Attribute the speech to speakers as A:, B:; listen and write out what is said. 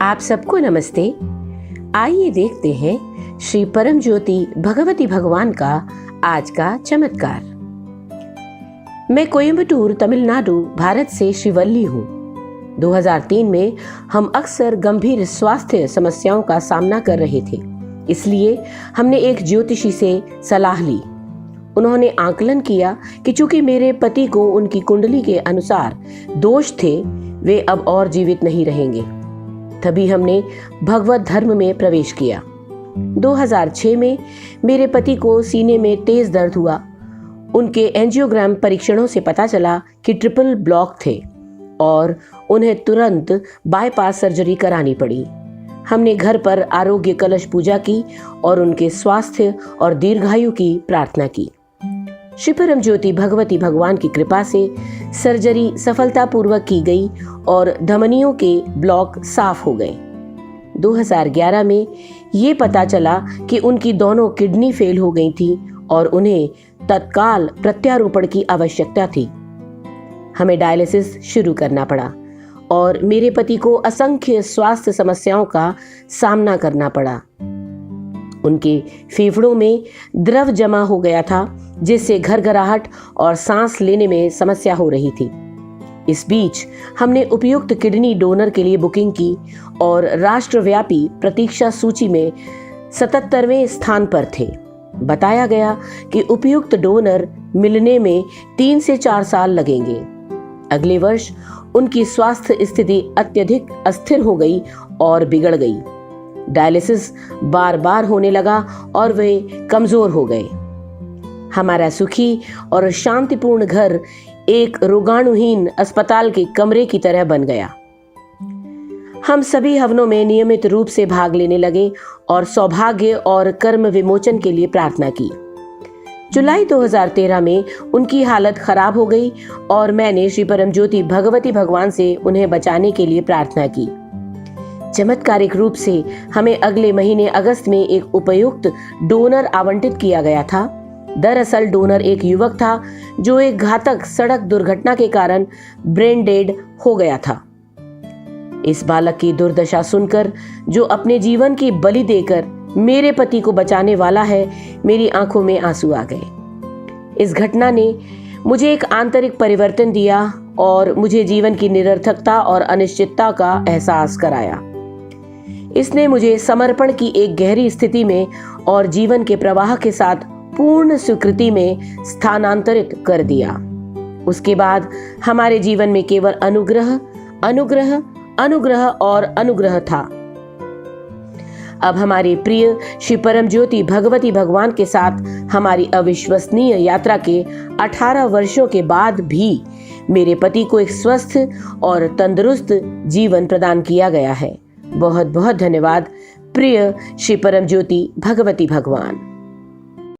A: आप सबको नमस्ते। आइए देखते हैं श्री परम ज्योति भगवती भगवान का आज का चमत्कार। मैं कोयम्बटूर, तमिलनाडु, भारत से श्रीवल्ली हूँ। 2003 में हम अक्सर गंभीर स्वास्थ्य समस्याओं का सामना कर रहे थे, इसलिए हमने एक ज्योतिषी से सलाह ली। उन्होंने आकलन किया कि चूंकि मेरे पति को उनकी कुंडली के अनुसार दोष थे, वे अब और जीवित नहीं रहेंगे। तभी हमने भगवत धर्म में प्रवेश किया। 2006 में मेरे पति को सीने में तेज दर्द हुआ। उनके एंजियोग्राम परीक्षणों से पता चला कि ट्रिपल ब्लॉक थे और उन्हें तुरंत बाईपास सर्जरी करानी पड़ी। हमने घर पर आरोग्य कलश पूजा की और उनके स्वास्थ्य और दीर्घायु की प्रार्थना की। श्री परम ज्योति भगवती भगवान की कृपा से सर्जरी सफलतापूर्वक की गई और धमनियों के ब्लॉक साफ हो गए। 2011 में ये पता चला कि उनकी दोनों किडनी फेल हो गई थी और उन्हें तत्काल प्रत्यारोपण की आवश्यकता थी। हमें डायलिसिस शुरू करना पड़ा और मेरे पति को असंख्य स्वास्थ्य समस्याओं का सामना करना पड़ा। उनके फेफड़ों में द्रव जमा हो गया था, जिससे घरघराहट और सांस लेने में समस्या हो रही थी। इस बीच हमने उपयुक्त किडनी डोनर के लिए बुकिंग की और राष्ट्रव्यापी प्रतीक्षा सूची में 77वें स्थान पर थे। बताया गया कि उपयुक्त डोनर मिलने में 3 से 4 साल लगेंगे। अगले वर्ष उनकी स्वास्थ्य स्थिति अत्यधिक अस्थिर हो गई और बिगड़ गई। डायलिसिस बार बार होने लगा और वे कमजोर हो गए। हमारा सुखी और शांतिपूर्ण घर एक रोगाणुहीन अस्पताल के कमरे की तरह बन गया। हम सभी हवनों में नियमित रूप से भाग लेने लगे और सौभाग्य और कर्म विमोचन के लिए प्रार्थना की। जुलाई 2013 में उनकी हालत खराब हो गई और मैंने श्री परम ज्योति भगवती भगवान से उन्हें बचाने के लिए प्रार्थना की। चमत्कारिक रूप से हमें अगले महीने अगस्त में एक उपयुक्त डोनर आवंटित किया गया था। दरअसल डोनर एक युवक था जो एक घातक सड़क दुर्घटना के कारण ब्रेन डेड हो गया था। इस बालक की दुर्दशा सुनकर, जो अपने जीवन की बलि देकर मेरे पति को बचाने वाला है, मेरी आंखों में आंसू आ गए। इस घटना ने मुझे एक आंतरिक परिवर्तन दिया और मुझे जीवन की निरर्थकता और अनिश्चितता का एहसास कराया। इसने मुझे समर्पण की एक गहरी स्थिति में और जीवन के प्रवाह के साथ पूर्ण स्वीकृति में स्थानांतरित कर दिया। उसके बाद हमारे जीवन में केवल अनुग्रह, अनुग्रह, अनुग्रह और अनुग्रह था। अब हमारे प्रिय श्री परम ज्योति भगवती भगवान के साथ हमारी अविश्वसनीय यात्रा के 18 वर्षों के बाद भी मेरे पति को एक स्वस्थ और तंदुरुस्त जीवन प्रदान किया गया है। बहुत बहुत धन्यवाद प्रिय श्री परम ज्योति भगवती भगवान।